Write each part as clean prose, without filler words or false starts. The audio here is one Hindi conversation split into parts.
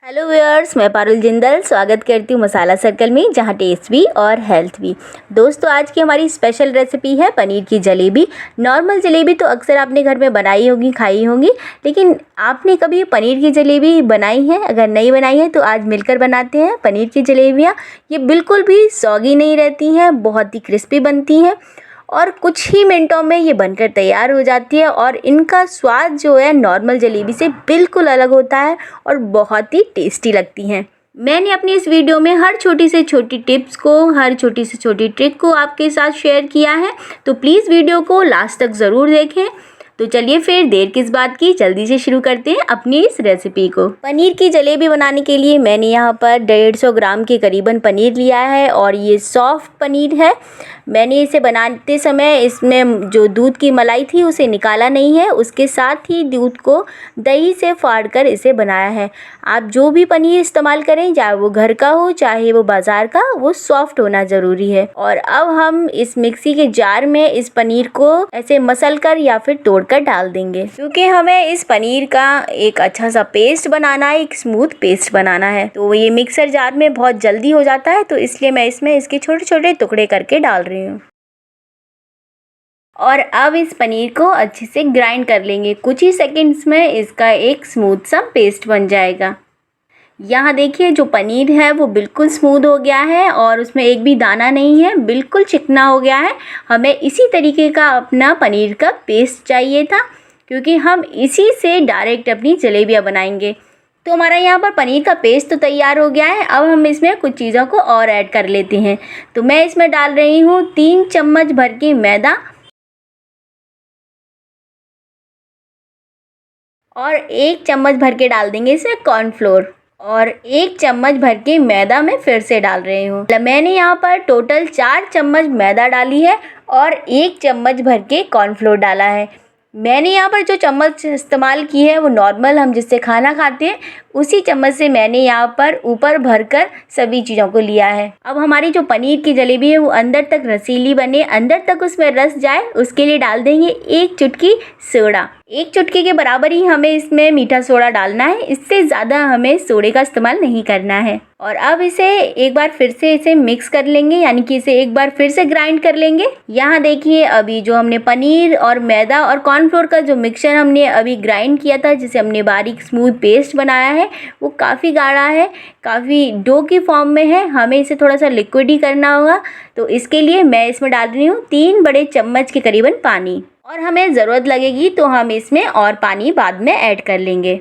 हेलो व्यूअर्स, मैं पारुल जिंदल स्वागत करती हूँ मसाला सर्कल में, जहाँ टेस्ट भी और हेल्थ भी। दोस्तों, आज की हमारी स्पेशल रेसिपी है पनीर की जलेबी। नॉर्मल जलेबी तो अक्सर आपने घर में बनाई होगी, खाई होंगी, लेकिन आपने कभी पनीर की जलेबी बनाई है? अगर नहीं बनाई है तो आज मिलकर बनाते हैं पनीर की जलेबियाँ। ये बिल्कुल भी सौगी नहीं रहती हैं, बहुत ही क्रिस्पी बनती हैं और कुछ ही मिनटों में ये बनकर तैयार हो जाती है और इनका स्वाद जो है नॉर्मल जलेबी से बिल्कुल अलग होता है और बहुत ही टेस्टी लगती हैं। मैंने अपनी इस वीडियो में हर छोटी से छोटी टिप्स को, हर छोटी से छोटी ट्रिक को आपके साथ शेयर किया है, तो प्लीज़ वीडियो को लास्ट तक ज़रूर देखें। तो चलिए फिर देर किस बात की, जल्दी से शुरू करते हैं अपनी इस रेसिपी को। पनीर की जलेबी बनाने के लिए मैंने यहाँ पर 150 ग्राम के करीबन पनीर लिया है और ये सॉफ्ट पनीर है। मैंने इसे बनाते समय इसमें जो दूध की मलाई थी उसे निकाला नहीं है, उसके साथ ही दूध को दही से फाड़ कर इसे बनाया है। आप जो भी पनीर इस्तेमाल करें, चाहे वो घर का हो चाहे वो बाज़ार का, वो सॉफ्ट होना ज़रूरी है। और अब हम इस मिक्सी के जार में इस पनीर को ऐसे मसल कर या फिर तोड़कर डाल देंगे, क्योंकि हमें इस पनीर का एक अच्छा सा पेस्ट बनाना है, एक स्मूथ पेस्ट बनाना है। तो ये मिक्सर जार में बहुत जल्दी हो जाता है, तो इसलिए मैं इसमें इसके छोटे छोटे टुकड़े करके डाल रही हूँ। और अब इस पनीर को अच्छे से ग्राइंड कर लेंगे। कुछ ही सेकंड्स में इसका एक स्मूथ सा पेस्ट बन जाएगा। यहाँ देखिए, जो पनीर है वो बिल्कुल स्मूथ हो गया है और उसमें एक भी दाना नहीं है, बिल्कुल चिकना हो गया है। हमें इसी तरीके का अपना पनीर का पेस्ट चाहिए था, क्योंकि हम इसी से डायरेक्ट अपनी जलेबियाँ बनाएंगे। तो हमारा यहाँ पर पनीर का पेस्ट तो तैयार हो गया है। अब हम इसमें कुछ चीज़ों को और ऐड कर लेते हैं। तो मैं इसमें डाल रही हूँ 3 चम्मच भर के मैदा और 1 चम्मच भर के डाल देंगे इसमें कॉर्नफ्लोर और 1 चम्मच भर के मैदा मैं फिर से डाल रही हूँ। मैंने यहाँ पर टोटल 4 चम्मच मैदा डाली है और 1 चम्मच भर के कॉर्नफ्लोर डाला है। मैंने यहाँ पर जो चम्मच इस्तेमाल की है वो नॉर्मल हम जिससे खाना खाते हैं उसी चम्मच से मैंने यहाँ पर ऊपर भरकर सभी चीज़ों को लिया है। अब हमारी जो पनीर की जलेबी है वो अंदर तक रसीली बने, अंदर तक उसमें रस जाए, उसके लिए डाल देंगे 1 चुटकी सोडा। 1 चुटकी के बराबर ही हमें इसमें मीठा सोडा डालना है, इससे ज़्यादा हमें सोडे का इस्तेमाल नहीं करना है। और अब इसे एक बार फिर से इसे मिक्स कर लेंगे, यानी कि इसे एक बार फिर से ग्राइंड कर लेंगे। यहाँ देखिए, अभी जो हमने पनीर और मैदा और कॉर्नफ्लोर का जो मिक्सचर हमने अभी ग्राइंड किया था, जिसे हमने बारीक स्मूथ पेस्ट बनाया है, वो काफ़ी गाढ़ा है, काफ़ी डो की फॉर्म में है। हमें इसे थोड़ा सा लिक्विड ही करना होगा। तो इसके लिए मैं इसमें डाल रही हूँ 3 बड़े चम्मच के करीबन पानी, और हमें ज़रूरत लगेगी तो हम इसमें और पानी बाद में ऐड कर लेंगे।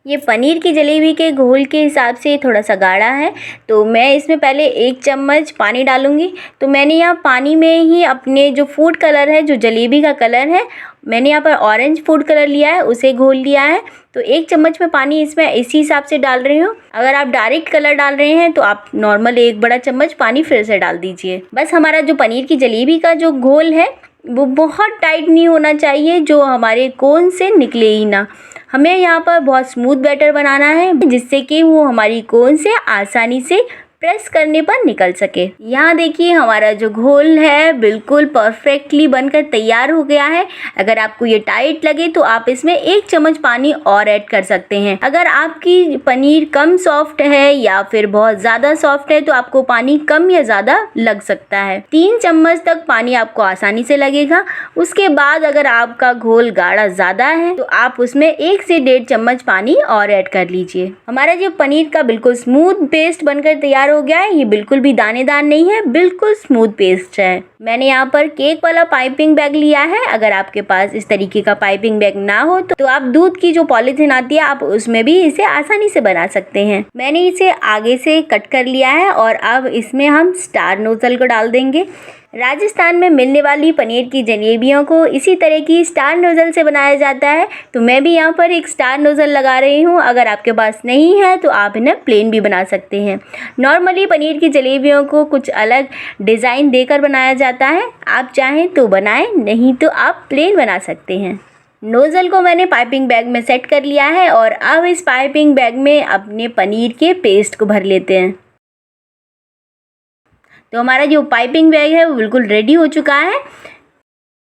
ये पनीर की जलेबी के घोल के हिसाब से थोड़ा सा गाढ़ा है, तो मैं इसमें पहले 1 चम्मच पानी डालूंगी। तो मैंने यहाँ पानी में ही अपने जो फूड कलर है, जो जलेबी का कलर है, मैंने यहाँ पर ऑरेंज फूड कलर लिया है, उसे घोल लिया है। तो 1 चम्मच में पानी इसमें इसी हिसाब से डाल रही हूँ। अगर आप डायरेक्ट कलर डाल रहे हैं तो आप नॉर्मल 1 बड़ा चम्मच पानी फिर से डाल दीजिए। बस हमारा जो पनीर की जलेबी का जो घोल है वो बहुत टाइट नहीं होना चाहिए, जो हमारे कोन से निकले ही ना। हमें यहाँ पर बहुत स्मूथ बैटर बनाना है, जिससे कि वो हमारी कोन से आसानी से प्रेस करने पर निकल सके। यहाँ देखिए, हमारा जो घोल है बिल्कुल परफेक्टली बनकर तैयार हो गया है। अगर आपको ये टाइट लगे तो आप इसमें 1 चम्मच पानी और ऐड कर सकते हैं। अगर आपकी पनीर कम सॉफ्ट है या फिर बहुत ज़्यादा सॉफ्ट है तो आपको पानी कम या ज़्यादा लग सकता है। 3 चम्मच तक पानी आपको आसानी से लगेगा। उसके बाद अगर आपका घोल गाढ़ा ज़्यादा है तो आप उसमें 1 से 1.5 चम्मच पानी और ऐड कर लीजिए। हमारा जो पनीर का बिल्कुल स्मूथ पेस्ट बनकर तैयार हो गया है। ये बिल्कुल भी दानेदार नहीं है, बिल्कुल स्मूथ पेस्ट है। मैंने यहाँ पर केक वाला पाइपिंग बैग लिया है। अगर आपके पास इस तरीके का पाइपिंग बैग ना हो तो आप दूध की जो पॉलीथीन आती है आप उसमें भी इसे आसानी से बना सकते हैं। मैंने इसे आगे से कट कर लिया है और अब इसमें हम स्टार नोजल को डाल देंगे। राजस्थान में मिलने वाली पनीर की जलेबियों को इसी तरह की स्टार नोज़ल से बनाया जाता है, तो मैं भी यहाँ पर एक स्टार नोज़ल लगा रही हूँ। अगर आपके पास नहीं है तो आप इन्हें प्लेन भी बना सकते हैं। नॉर्मली पनीर की जलेबियों को कुछ अलग डिज़ाइन देकर बनाया जाता है, आप चाहें तो बनाएं, नहीं तो आप प्लेन बना सकते हैं। नोज़ल को मैंने पाइपिंग बैग में सेट कर लिया है और अब इस पाइपिंग बैग में अपने पनीर के पेस्ट को भर लेते हैं। तो हमारा जो पाइपिंग बैग है वो बिल्कुल रेडी हो चुका है।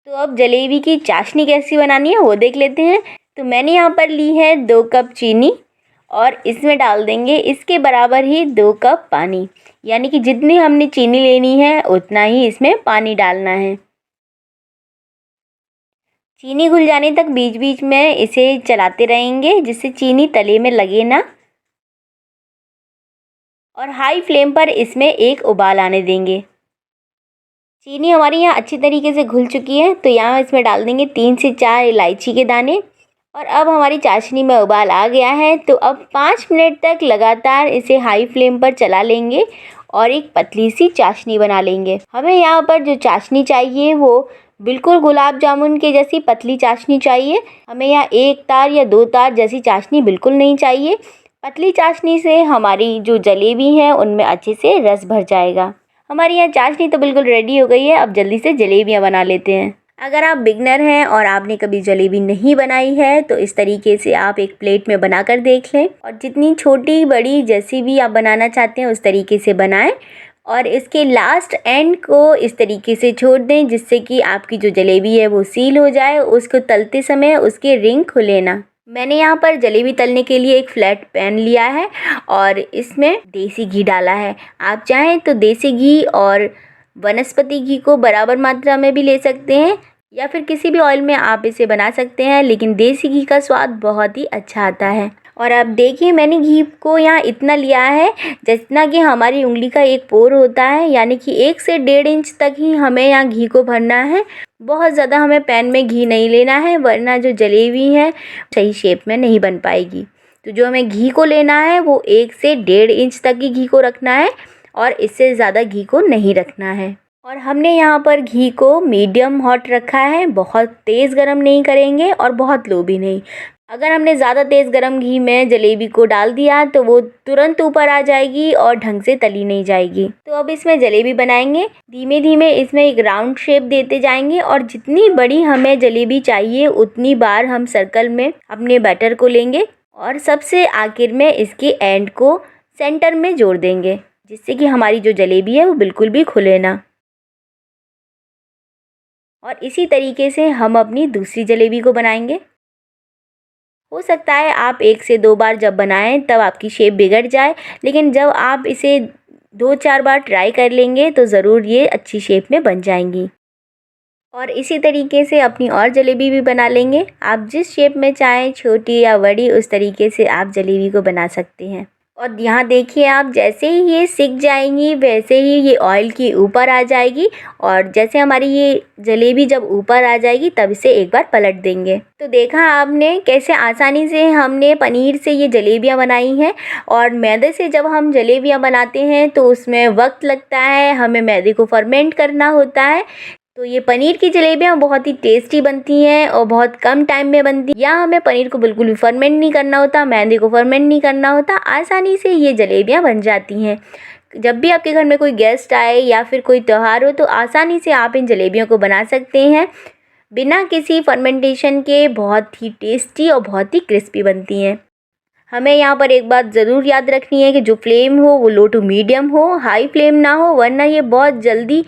तो अब जलेबी की चाशनी कैसी बनानी है वो देख लेते हैं। तो मैंने यहाँ पर ली है 2 कप चीनी और इसमें डाल देंगे इसके बराबर ही 2 कप पानी, यानी कि जितनी हमने चीनी लेनी है उतना ही इसमें पानी डालना है। चीनी घुल जाने तक बीच बीच में इसे चलाते रहेंगे जिससे चीनी तले में लगे ना, और हाई फ्लेम पर इसमें एक उबाल आने देंगे। चीनी हमारी यहाँ अच्छी तरीके से घुल चुकी है, तो यहाँ इसमें डाल देंगे 3 से 4 इलायची के दाने। और अब हमारी चाशनी में उबाल आ गया है, तो अब 5 मिनट तक लगातार इसे हाई फ्लेम पर चला लेंगे और एक पतली सी चाशनी बना लेंगे। हमें यहाँ पर जो चाशनी चाहिए वो बिल्कुल गुलाब जामुन के जैसी पतली चाशनी चाहिए। हमें यहाँ 1 तार या 2 तार जैसी चाशनी बिल्कुल नहीं चाहिए। पतली चाशनी से हमारी जो जलेबी है उनमें अच्छे से रस भर जाएगा। हमारी यहाँ चाशनी तो बिल्कुल रेडी हो गई है। अब जल्दी से जलेबियाँ बना लेते हैं। अगर आप बिगनर हैं और आपने कभी जलेबी नहीं बनाई है तो इस तरीके से आप एक प्लेट में बनाकर देख लें, और जितनी छोटी बड़ी जैसी भी आप बनाना चाहते हैं उस तरीके से बनाएं, और इसके लास्ट एंड को इस तरीके से छोड़ दें जिससे कि आपकी जो जलेबी है वो सील हो जाए। उसको तलते समय उसके रिंग खुले ना। मैंने यहाँ पर जलेबी तलने के लिए एक फ्लैट पैन लिया है और इसमें देसी घी डाला है। आप चाहें तो देसी घी और वनस्पति घी को बराबर मात्रा में भी ले सकते हैं, या फिर किसी भी ऑयल में आप इसे बना सकते हैं, लेकिन देसी घी का स्वाद बहुत ही अच्छा आता है। और अब देखिए मैंने घी को यहाँ इतना लिया है जितना कि हमारी उंगली का एक पोर होता है, यानी कि 1 से 1.5 इंच तक ही हमें यहाँ घी को भरना है। बहुत ज़्यादा हमें पैन में घी नहीं लेना है, वरना जो जलेबी है सही शेप में नहीं बन पाएगी। तो जो हमें घी को लेना है वो 1 से 1.5 इंच तक ही घी को रखना है, और इससे ज़्यादा घी को नहीं रखना है। और हमने यहाँ पर घी को मीडियम हॉट रखा है, बहुत तेज़ गरम नहीं करेंगे और बहुत लो भी नहीं। अगर हमने ज़्यादा तेज़ गरम घी में जलेबी को डाल दिया तो वो तुरंत ऊपर आ जाएगी और ढंग से तली नहीं जाएगी। तो अब इसमें जलेबी बनाएंगे। धीमे धीमे इसमें एक राउंड शेप देते जाएंगे, और जितनी बड़ी हमें जलेबी चाहिए उतनी बार हम सर्कल में अपने बैटर को लेंगे और सबसे आखिर में इसके एंड को सेंटर में जोड़ देंगे, जिससे कि हमारी जो जलेबी है वो बिल्कुल भी खुले ना। और इसी तरीके से हम अपनी दूसरी जलेबी को बनाएंगे। हो सकता है आप 1 से 2 बार जब बनाएं तब आपकी शेप बिगड़ जाए, लेकिन जब आप इसे 2-4 बार ट्राई कर लेंगे तो ज़रूर ये अच्छी शेप में बन जाएंगी। और इसी तरीके से अपनी और जलेबी भी बना लेंगे। आप जिस शेप में चाहें, छोटी या बड़ी, उस तरीके से आप जलेबी को बना सकते हैं। और यहाँ देखिए आप, जैसे ही ये सिक जाएंगी वैसे ही ये ऑयल के ऊपर आ जाएगी, और जैसे हमारी ये जलेबी जब ऊपर आ जाएगी तब इसे एक बार पलट देंगे। तो देखा आपने कैसे आसानी से हमने पनीर से ये जलेबियाँ बनाई हैं। और मैदे से जब हम जलेबियाँ बनाते हैं तो उसमें वक्त लगता है, हमें मैदे को फर्मेंट करना होता है। तो ये पनीर की जलेबियाँ बहुत ही टेस्टी बनती हैं और बहुत कम टाइम में बनती हैं। यहाँ हमें पनीर को बिल्कुल भी फर्मेंट नहीं करना होता, मैदे को फर्मेंट नहीं करना होता, आसानी से ये जलेबियाँ बन जाती हैं। जब भी आपके घर में कोई गेस्ट आए या फिर कोई त्यौहार हो तो आसानी से आप इन जलेबियों को बना सकते हैं बिना किसी फर्मेंटेशन के। बहुत ही टेस्टी और बहुत ही क्रिस्पी बनती हैं। हमें यहाँ पर एक बात ज़रूर याद रखनी है कि जो फ्लेम हो वो लो टू मीडियम हो, हाई फ्लेम ना हो, वरना ये बहुत जल्दी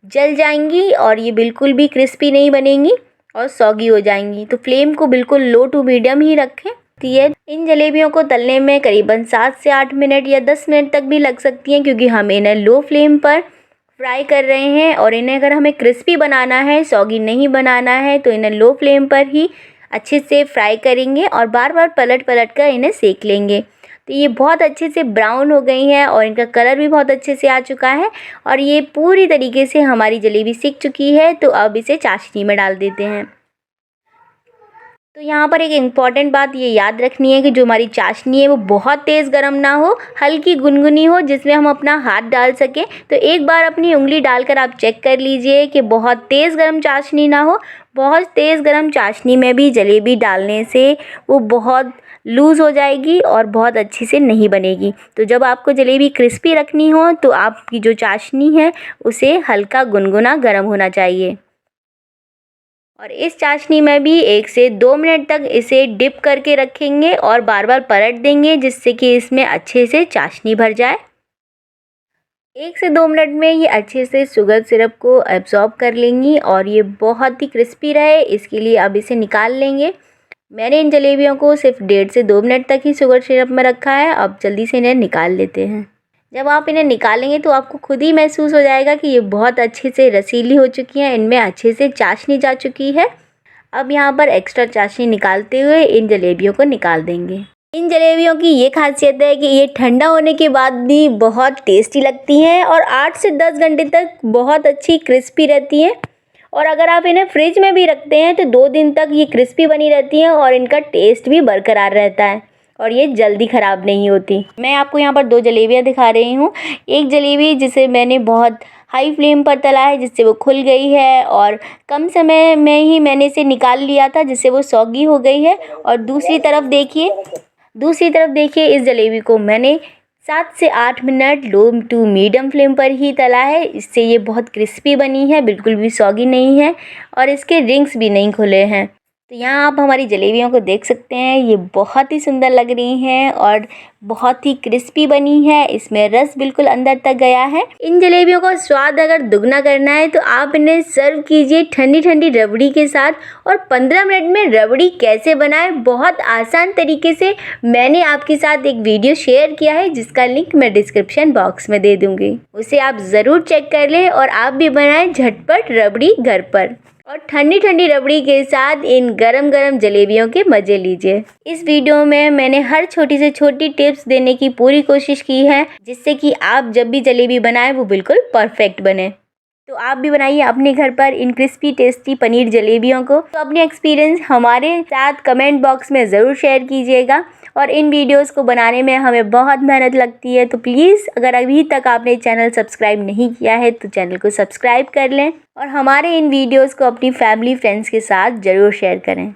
जल जाएंगी और ये बिल्कुल भी क्रिस्पी नहीं बनेंगी और सॉगी हो जाएंगी। तो फ्लेम को बिल्कुल लो टू मीडियम ही रखें। इन जलेबियों को तलने में करीबन 7 से 8 मिनट या 10 मिनट तक भी लग सकती हैं, क्योंकि हम इन्हें लो फ्लेम पर फ्राई कर रहे हैं। और इन्हें अगर हमें क्रिस्पी बनाना है, सॉगी नहीं बनाना है, तो इन्हें लो फ्लेम पर ही अच्छे से फ्राई करेंगे और बार बार पलट पलट कर इन्हें सेक लेंगे। तो ये बहुत अच्छे से ब्राउन हो गई हैं और इनका कलर भी बहुत अच्छे से आ चुका है, और ये पूरी तरीके से हमारी जलेबी सिक चुकी है। तो अब इसे चाशनी में डाल देते हैं। तो यहाँ पर एक इम्पॉर्टेंट बात ये याद रखनी है कि जो हमारी चाशनी है वो बहुत तेज़ गर्म ना हो, हल्की गुनगुनी हो, जिसमें हम अपना हाथ डाल सकें। तो एक बार अपनी उंगली डालकर आप चेक कर लीजिए कि बहुत तेज़ गर्म चाशनी ना हो। बहुत तेज़ गर्म चाशनी में भी जलेबी डालने से वो बहुत लूज़ हो जाएगी और बहुत अच्छी से नहीं बनेगी। तो जब आपको जलेबी क्रिस्पी रखनी हो तो आपकी जो चाशनी है उसे हल्का गुनगुना गर्म होना चाहिए। और इस चाशनी में भी 1 से 2 मिनट तक इसे डिप करके रखेंगे और बार बार पलट देंगे, जिससे कि इसमें अच्छे से चाशनी भर जाए। 1 से 2 मिनट में ये अच्छे से शुगर सिरप को एब्जॉर्ब कर लेंगी और ये बहुत ही क्रिस्पी रहे, इसके लिए अब इसे निकाल लेंगे। मैंने इन जलेबियों को सिर्फ 1.5 से 2 मिनट तक ही शुगर सिरप में रखा है। अब जल्दी से इन्हें निकाल लेते हैं। जब आप इन्हें निकालेंगे तो आपको खुद ही महसूस हो जाएगा कि ये बहुत अच्छे से रसीली हो चुकी हैं, इनमें अच्छे से चाशनी जा चुकी है। अब यहाँ पर एक्स्ट्रा चाशनी निकालते हुए इन जलेबियों को निकाल देंगे। इन जलेबियों की ये खासियत है कि ये ठंडा होने के बाद भी बहुत टेस्टी लगती हैं और 8 से 10 घंटे तक बहुत अच्छी क्रिस्पी रहती हैं। और अगर आप इन्हें फ्रिज में भी रखते हैं तो 2 दिन तक ये क्रिस्पी बनी रहती हैं और इनका टेस्ट भी बरकरार रहता है और ये जल्दी ख़राब नहीं होती। मैं आपको यहाँ पर 2 जलेबियाँ दिखा रही हूँ। एक जलेबी जिसे मैंने बहुत हाई फ्लेम पर तला है, जिससे वो खुल गई है और कम समय में ही मैंने इसे निकाल लिया था, जिससे वो सौगी हो गई है। और दूसरी तरफ देखिए इस जलेबी को मैंने 7 से 8 minute low to medium flame पर ही तला है। इससे ये बहुत क्रिस्पी बनी है, बिल्कुल भी सौगी नहीं है और इसके रिंग्स भी नहीं खुले हैं। तो यहाँ आप हमारी जलेबियों को देख सकते हैं, ये बहुत ही सुंदर लग रही हैं और बहुत ही क्रिस्पी बनी है। इसमें रस बिल्कुल अंदर तक गया है। इन जलेबियों का स्वाद अगर दुगना करना है तो आप इन्हें सर्व कीजिए ठंडी ठंडी रबड़ी के साथ। और 15 मिनट में रबड़ी कैसे बनाएं, बहुत आसान तरीके से मैंने आपके साथ एक वीडियो शेयर किया है, जिसका लिंक मैं डिस्क्रिप्शन बॉक्स में दे दूँगी। उसे आप ज़रूर चेक कर लें और आप भी बनाएं झटपट रबड़ी घर पर और ठंडी ठंडी रबड़ी के साथ इन गरम गरम जलेबियों के मज़े लीजिए। इस वीडियो में मैंने हर छोटी से छोटी टिप्स देने की पूरी कोशिश की है, जिससे कि आप जब भी जलेबी बनाएं वो बिल्कुल परफेक्ट बने। तो आप भी बनाइए अपने घर पर इन क्रिस्पी टेस्टी पनीर जलेबियों को। तो अपने एक्सपीरियंस हमारे साथ कमेंट बॉक्स में ज़रूर शेयर कीजिएगा। और इन वीडियोस को बनाने में हमें बहुत मेहनत लगती है, तो प्लीज़ अगर अभी तक आपने चैनल सब्सक्राइब नहीं किया है तो चैनल को सब्सक्राइब कर लें और हमारे इन वीडियोस को अपनी फैमिली फ्रेंड्स के साथ ज़रूर शेयर करें।